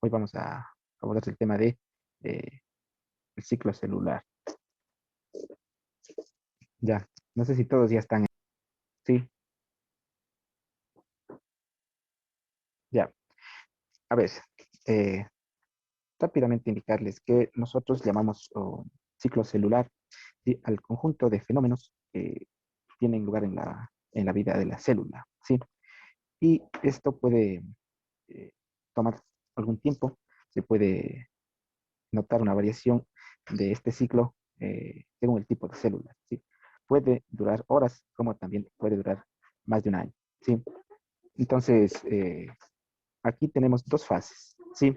hoy vamos a abordar el tema de eh, el ciclo celular. Ya, no sé si todos ya están. Sí, ya. A ver, eh, rápidamente indicarles que nosotros llamamos ciclo celular, ¿sí?, al conjunto de fenómenos que tienen lugar en la vida de la célula, ¿sí? Y esto puede eh, tomar algún tiempo, se puede notar una variación de este ciclo según el tipo de célula, ¿sí? Puede durar horas, como también puede durar más de un año, ¿sí? Entonces, aquí tenemos dos fases, ¿sí?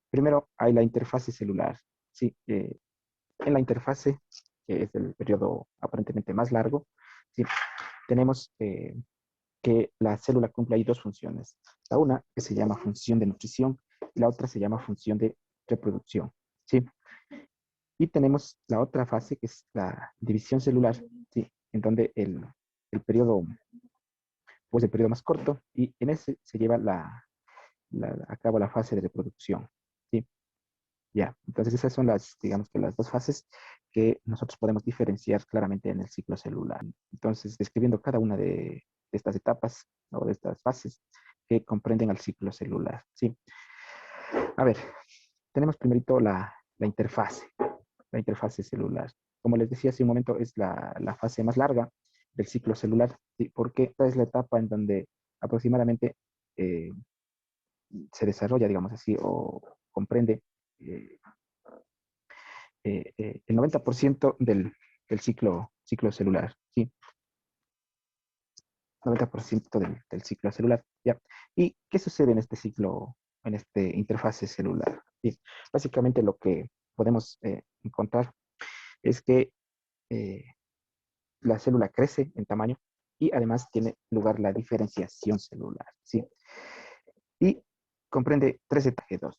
Primero hay la interfase celular, ¿sí? En la interfase, que es el periodo aparentemente más largo, ¿sí?, tenemos que la célula cumple ahí dos funciones. La una que se llama función de nutrición y la otra se llama función de reproducción, ¿sí? Y tenemos la otra fase que es la división celular, ¿sí?, en donde el periodo, pues el periodo más corto, y en ese se lleva a cabo la fase de reproducción, ¿sí? Ya, entonces esas son las, digamos que las dos fases que nosotros podemos diferenciar claramente en el ciclo celular. Entonces, describiendo cada una de estas etapas o de estas fases que comprenden al ciclo celular, ¿sí? A ver, tenemos primerito la interfase celular. Como les decía hace un momento, es la fase más larga del ciclo celular, ¿sí?, porque esta es la etapa en donde aproximadamente eh, se desarrolla, digamos así, o comprende eh, el 90% del ciclo celular, ¿sí? 90% del ciclo celular, ¿ya? ¿Y qué sucede en este ciclo, en este interfase celular? ¿Sí? Básicamente lo que podemos encontrar es que eh, la célula crece en tamaño y además tiene lugar la diferenciación celular, ¿sí? Y comprende tres etapas G2.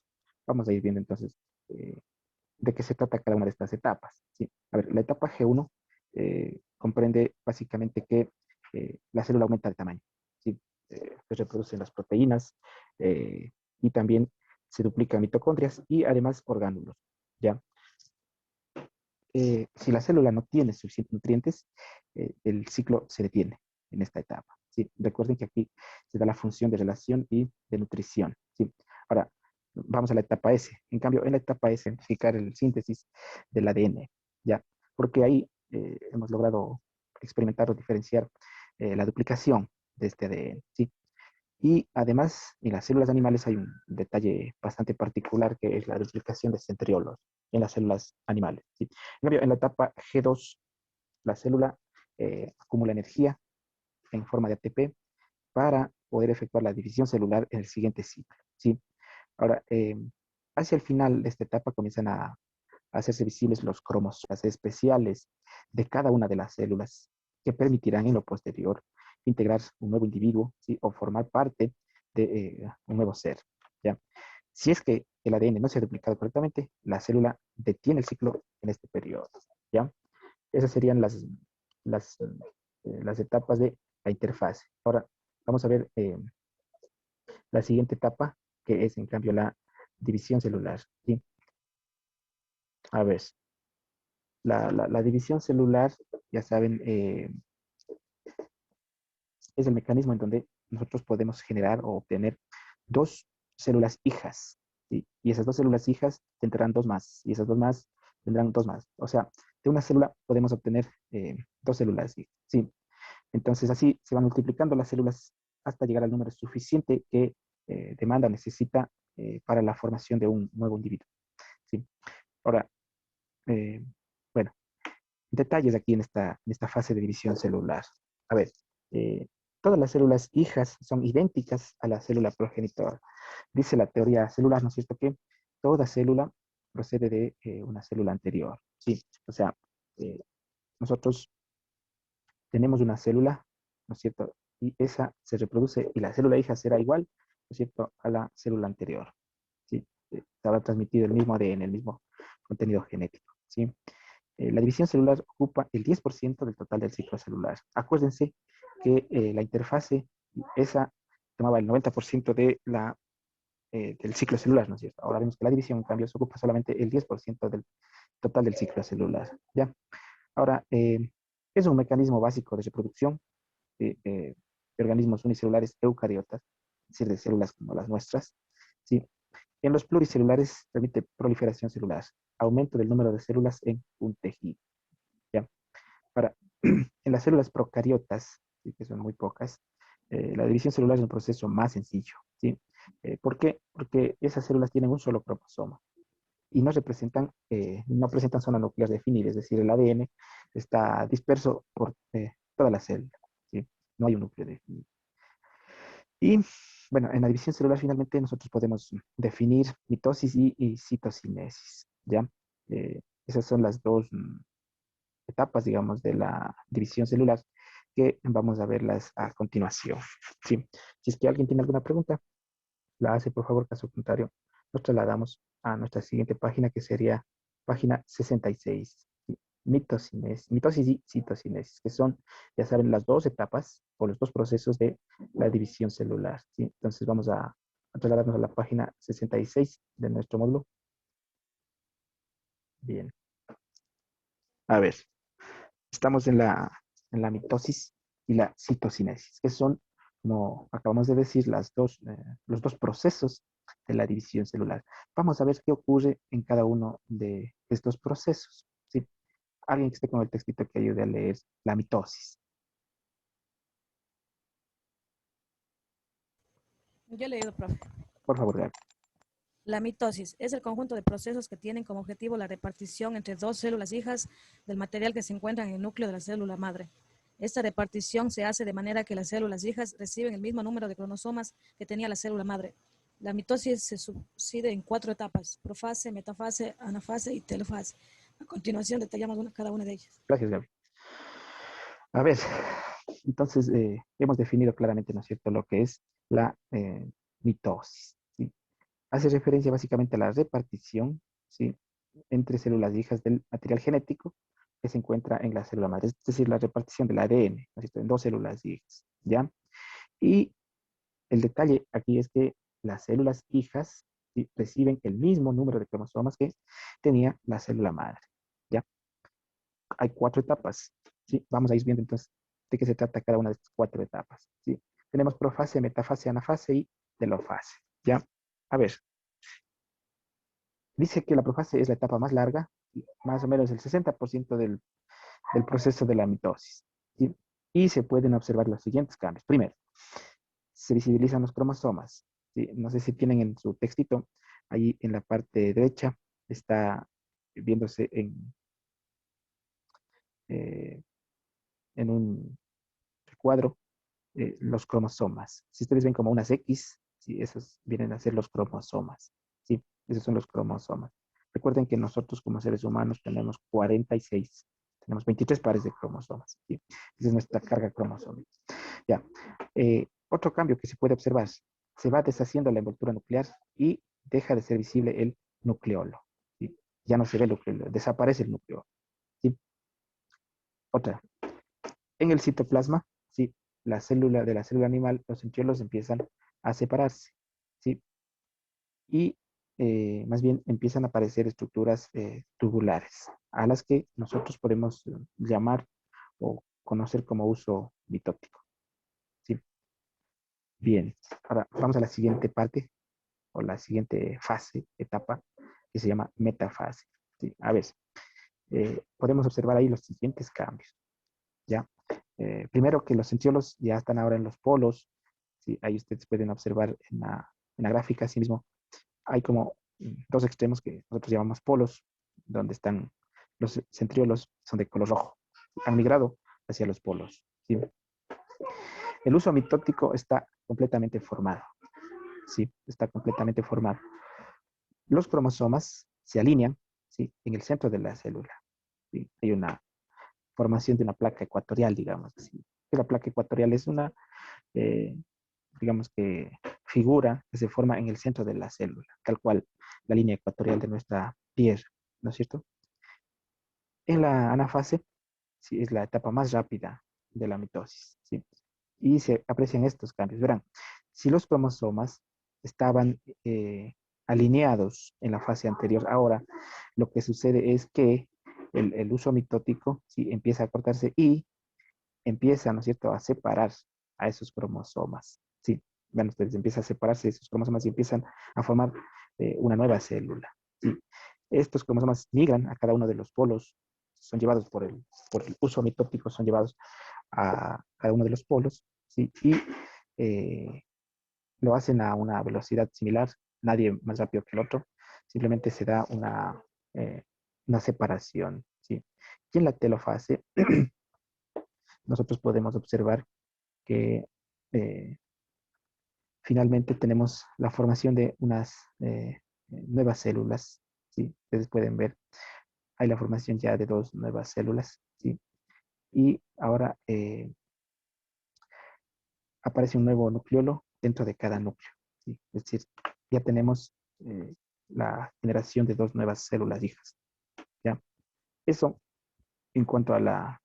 Vamos a ir viendo entonces de qué se trata cada una de estas etapas, ¿sí? A ver, la etapa G1 comprende básicamente que la célula aumenta de tamaño, ¿sí? Se reproducen las proteínas y también se duplican mitocondrias y además orgánulos, ¿ya? Si la célula no tiene suficientes nutrientes, el ciclo se detiene en esta etapa, ¿sí? Recuerden que aquí se da la función de relación y de nutrición, ¿sí? Ahora, vamos a la etapa S. En cambio, en la etapa S, identificar el síntesis del ADN, ¿ya? Porque ahí hemos logrado experimentar o diferenciar la duplicación de este ADN, ¿sí? Y además, en las células animales hay un detalle bastante particular que es la duplicación de centriolos en las células animales, ¿sí? En cambio, en la etapa G2, la célula acumula energía en forma de ATP para poder efectuar la división celular en el siguiente ciclo, ¿sí? Ahora, hacia el final de esta etapa comienzan a hacerse visibles los cromosomas especiales de cada una de las células que permitirán en lo posterior integrar un nuevo individuo, ¿sí?, o formar parte de un nuevo ser, ¿ya? Si es que el ADN no se ha duplicado correctamente, la célula detiene el ciclo en este periodo, ¿ya? Esas serían las, las etapas de la interfase. Ahora, vamos a ver la siguiente etapa, que es en cambio la división celular, ¿sí? A ver, la división celular, ya saben, es el mecanismo en donde nosotros podemos generar o obtener dos células hijas, ¿sí? Y esas dos células hijas tendrán dos más, y esas dos más tendrán dos más. O sea, de una célula podemos obtener dos células, ¿sí? Entonces así se van multiplicando las células hasta llegar al número suficiente que demanda, necesita para la formación de un nuevo individuo, ¿sí? Ahora, eh, bueno, detalles aquí en esta fase de división celular. A ver, eh, todas las células hijas son idénticas a la célula progenitora. Dice la teoría celular, ¿no es cierto?, que toda célula procede de una célula anterior. Sí, o sea, eh, nosotros tenemos una célula, ¿no es cierto?, y esa se reproduce y la célula hija será igual, ¿no es cierto?, a la célula anterior. ¿Sí? Se habrá transmitido el mismo ADN, el mismo contenido genético. ¿Sí? La división celular ocupa el 10% del total del ciclo celular. Acuérdense que la interfase, esa tomaba el 90% de del ciclo celular, ¿no es cierto? Ahora vemos que la división, en cambio, se ocupa solamente el 10% del total del ciclo celular, ¿ya? Ahora, es un mecanismo básico de reproducción de organismos unicelulares eucariotas, es decir, de células como las nuestras, ¿sí? En los pluricelulares permite proliferación celular, aumento del número de células en un tejido, ¿ya? Ahora, en las células procariotas, ¿sí? Que son muy pocas, la división celular es un proceso más sencillo, ¿sí? ¿Por qué? Porque esas células tienen un solo cromosoma y no presentan zona nuclear definida, es decir, el ADN está disperso por toda la célula, ¿sí? No hay un núcleo definido. Y bueno, en la división celular finalmente nosotros podemos definir mitosis y citocinesis, ¿ya? Esas son las dos etapas, digamos, de la división celular que vamos a verlas a continuación, ¿sí? Si es que alguien tiene alguna pregunta, la hace, por favor, caso contrario, nos trasladamos a nuestra siguiente página, que sería página 66. ¿Sí? Mitosis y citocinesis, que son, ya saben, las dos etapas o los dos procesos de la división celular. ¿Sí? Entonces vamos a trasladarnos a la página 66 de nuestro módulo. Bien. A ver, estamos en la mitosis y la citocinesis, que son, como acabamos de decir, los dos procesos de la división celular. Vamos a ver qué ocurre en cada uno de estos procesos. ¿Sí? Alguien que esté con el textito que ayude a leer la mitosis. Yo he leído, profe. Por favor, Gaby. La mitosis es el conjunto de procesos que tienen como objetivo la repartición entre dos células hijas del material que se encuentra en el núcleo de la célula madre. Esta repartición se hace de manera que las células hijas reciben el mismo número de cromosomas que tenía la célula madre. La mitosis se subdivide en 4 etapas: profase, metafase, anafase y telofase. A continuación detallamos cada una de ellas. Gracias, Gaby. A ver, entonces hemos definido claramente, ¿no es cierto?, lo que es la mitosis. ¿Sí? Hace referencia básicamente a la repartición, ¿sí?, entre células hijas del material genético que se encuentra en la célula madre, es decir, la repartición del ADN, ¿no es cierto?, en dos células hijas, ¿ya? Y el detalle aquí es que las células hijas, ¿sí?, reciben el mismo número de cromosomas que tenía la célula madre, ¿ya? Hay 4 etapas, ¿sí? Vamos a ir viendo entonces de qué se trata cada una de estas 4 etapas, ¿sí? Tenemos profase, metafase, anafase y telofase, ¿ya? A ver, dice que la profase es la etapa más larga, más o menos el 60% del proceso de la mitosis, ¿sí? Y se pueden observar los siguientes cambios. Primero, se visibilizan los cromosomas, ¿sí? No sé si tienen en su textito, ahí en la parte derecha está viéndose eh, en un cuadro los cromosomas. Si ustedes ven como unas X, ¿sí?, esos vienen a ser los cromosomas, ¿sí? Esos son los cromosomas. Recuerden que nosotros como seres humanos tenemos 46, tenemos 23 pares de cromosomas, ¿sí? Esa es nuestra carga cromosómica. Ya. Otro cambio que se puede observar, se va deshaciendo la envoltura nuclear y deja de ser visible el nucleolo, ¿sí? Ya no se ve el nucleolo, desaparece el nucleolo, ¿sí? Otra, en el citoplasma, ¿sí?, de la célula animal, los centriolos empiezan a separarse, ¿sí? Y más bien empiezan a aparecer estructuras tubulares, a las que nosotros podemos llamar o conocer como uso mitótico, ¿sí? Bien, ahora vamos a la siguiente parte o la siguiente fase, etapa, que se llama metafase, ¿sí? A ver, podemos observar ahí los siguientes cambios, ¿ya? Primero que los centriolos ya están ahora en los polos, ¿sí? Ahí ustedes pueden observar en la gráfica, así mismo, hay como dos extremos que nosotros llamamos polos, donde están los centriolos, son de color rojo, han migrado hacia los polos, ¿sí? El uso mitótico está completamente formado, ¿sí? Está completamente formado. Los cromosomas se alinean, ¿sí?, en el centro de la célula, ¿sí? Hay una formación de una placa ecuatorial, digamos así. La placa ecuatorial es una, eh, digamos que, figura que se forma en el centro de la célula, tal cual la línea ecuatorial de nuestra piel, ¿no es cierto? En la anafase, sí, es la etapa más rápida de la mitosis, ¿sí? Y se aprecian estos cambios. Verán, si los cromosomas estaban alineados en la fase anterior. Ahora, lo que sucede es que el uso mitótico sí, empieza a cortarse y empieza, ¿no es cierto?, a separar a esos cromosomas. Sí, vean ustedes, empieza a separarse de esos cromosomas y empiezan a formar una nueva célula. Sí. Estos cromosomas migran a cada uno de los polos, son llevados por el uso mitótico, son llevados a cada uno de los polos, ¿sí? Y lo hacen a una velocidad similar, nadie más rápido que el otro, simplemente se da una separación, ¿sí? Y en la telofase, nosotros podemos observar que eh, finalmente tenemos la formación de unas nuevas células, ¿sí? Ustedes pueden ver, hay la formación ya de dos nuevas células, ¿sí? Y ahora aparece un nuevo nucleolo dentro de cada núcleo, ¿sí? Es decir, ya tenemos eh, la generación de dos nuevas células hijas, ¿ya? Eso en cuanto a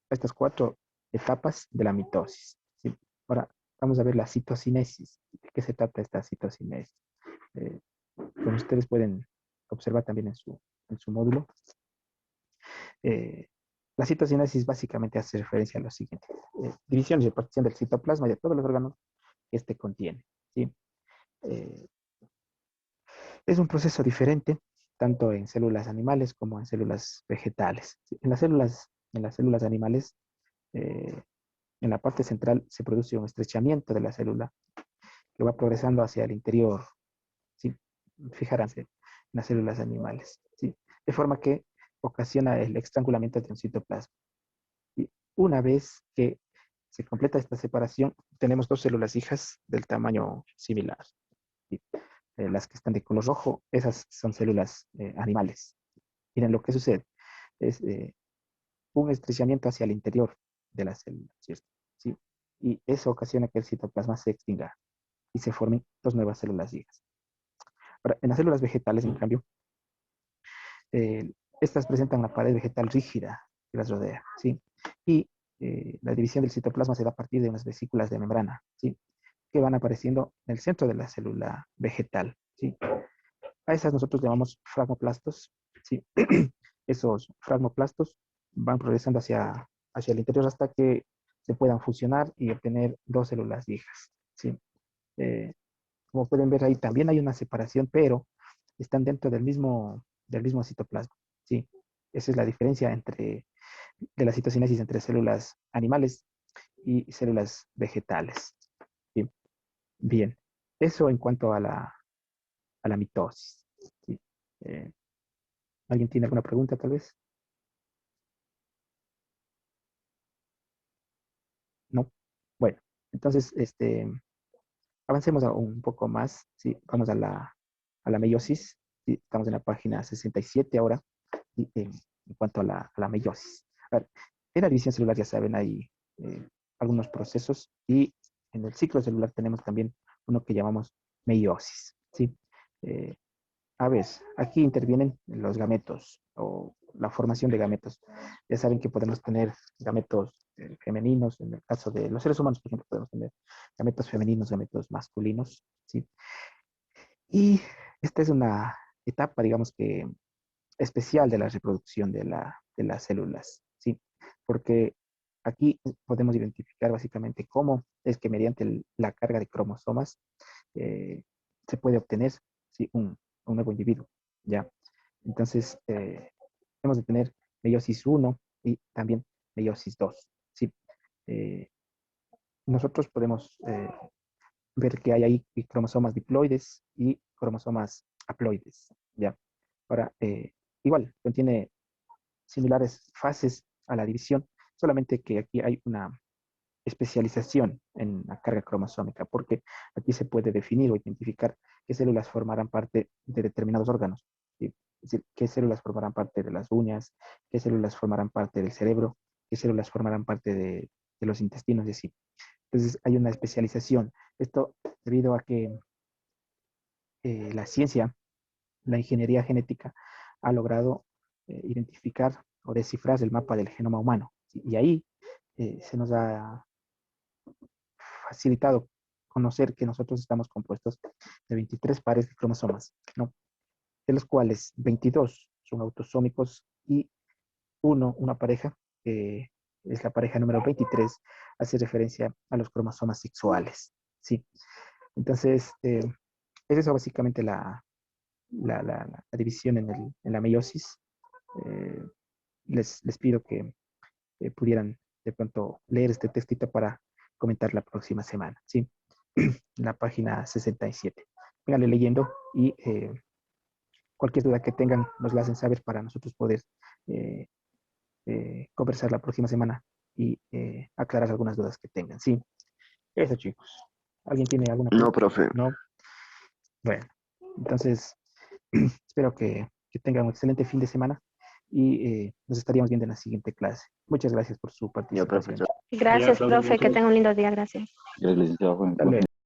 estas cuatro etapas de la mitosis, ¿sí? Ahora, vamos a ver la citocinesis. ¿De qué se trata esta citocinesis? Eh, Como ustedes pueden observar también en su módulo, eh, la citocinesis básicamente hace referencia a lo siguiente. División y repartición del citoplasma y de todos los órganos que este contiene, ¿sí? Eh, es un proceso diferente, tanto en células animales como en células vegetales. ¿Sí? En las células animales, eh, en la parte central se produce un estrechamiento de la célula que va progresando hacia el interior, ¿sí? Fijaránse en las células animales, ¿sí? De forma que ocasiona el estrangulamiento de un citoplasma. Y una vez que se completa esta separación, tenemos dos células hijas del tamaño similar. ¿Sí? Las que están de color rojo, esas son células animales. Miren, lo que sucede es un estrechamiento hacia el interior de la célula, ¿cierto? ¿Sí? Y eso ocasiona que el citoplasma se extinga y se formen dos nuevas células hijas. Ahora, en las células vegetales, en cambio, eh, estas presentan la pared vegetal rígida que las rodea, ¿sí? Y la división del citoplasma se da a partir de unas vesículas de membrana, ¿sí? Que van apareciendo en el centro de la célula vegetal, ¿sí? A esas nosotros llamamos fragmoplastos, ¿sí? Esos fragmoplastos van progresando hacia el interior hasta que se puedan fusionar y obtener dos células hijas, ¿sí? Eh, Como pueden ver ahí, también hay una separación, pero están dentro del mismo citoplasma, ¿sí? Esa es la diferencia de la citocinesis entre células animales y células vegetales, ¿sí? Bien, eso en cuanto a la mitosis, ¿sí? Eh, ¿Alguien tiene alguna pregunta tal vez? No. Bueno, entonces, avancemos un poco más, ¿sí? Vamos a la meiosis, ¿sí? Estamos en la página 67 ahora, ¿sí? En cuanto a a la meiosis. A ver, en la división celular, ya saben, hay algunos procesos y en el ciclo celular tenemos también uno que llamamos meiosis, ¿sí? Eh, A ver, aquí intervienen los gametos o la formación de gametos. Ya saben que podemos tener gametos femeninos, en el caso de los seres humanos, por ejemplo, podemos tener gametos femeninos, gametos masculinos, ¿sí? Y esta es una etapa, digamos que especial de la reproducción de las células, ¿sí? Porque aquí podemos identificar básicamente cómo es que mediante la carga de cromosomas eh, se puede obtener, ¿sí? Un nuevo individuo, ¿ya? Entonces, hemos de tener meiosis uno y también meiosis 2, ¿sí? Eh, Nosotros podemos ver que hay ahí cromosomas diploides y cromosomas haploides, ¿ya? Ahora, igual, contiene similares fases a la división, solamente que aquí hay una especialización en la carga cromosómica, porque aquí se puede definir o identificar qué células formarán parte de determinados órganos, ¿sí? Es decir, qué células formarán parte de las uñas, qué células formarán parte del cerebro, qué células formarán parte de los intestinos y así. Entonces hay una especialización. Esto debido a que la ciencia, la ingeniería genética, ha logrado identificar o descifrar el mapa del genoma humano. ¿Sí? Y ahí se nos ha facilitado reconocer que nosotros estamos compuestos de 23 pares de cromosomas, ¿no? De los cuales 22 son autosómicos y una pareja, que es la pareja número 23, hace referencia a los cromosomas sexuales, ¿sí? Entonces, es eso básicamente la división en la meiosis. Eh, les pido que pudieran de pronto leer este textito para comentar la próxima semana, ¿sí? En la página 67. Véanle leyendo y cualquier duda que tengan nos la hacen saber para nosotros poder eh, conversar la próxima semana y aclarar algunas dudas que tengan, ¿sí? Eso, chicos. ¿Alguien tiene alguna No, pregunta? profe. No. Bueno, entonces espero que tengan un excelente fin de semana y nos estaríamos viendo en la siguiente clase. Muchas gracias por su Ya, profe. participación. Gracias, profe, que tenga un lindo día, gracias. Gracias, licenciado. Hasta luego.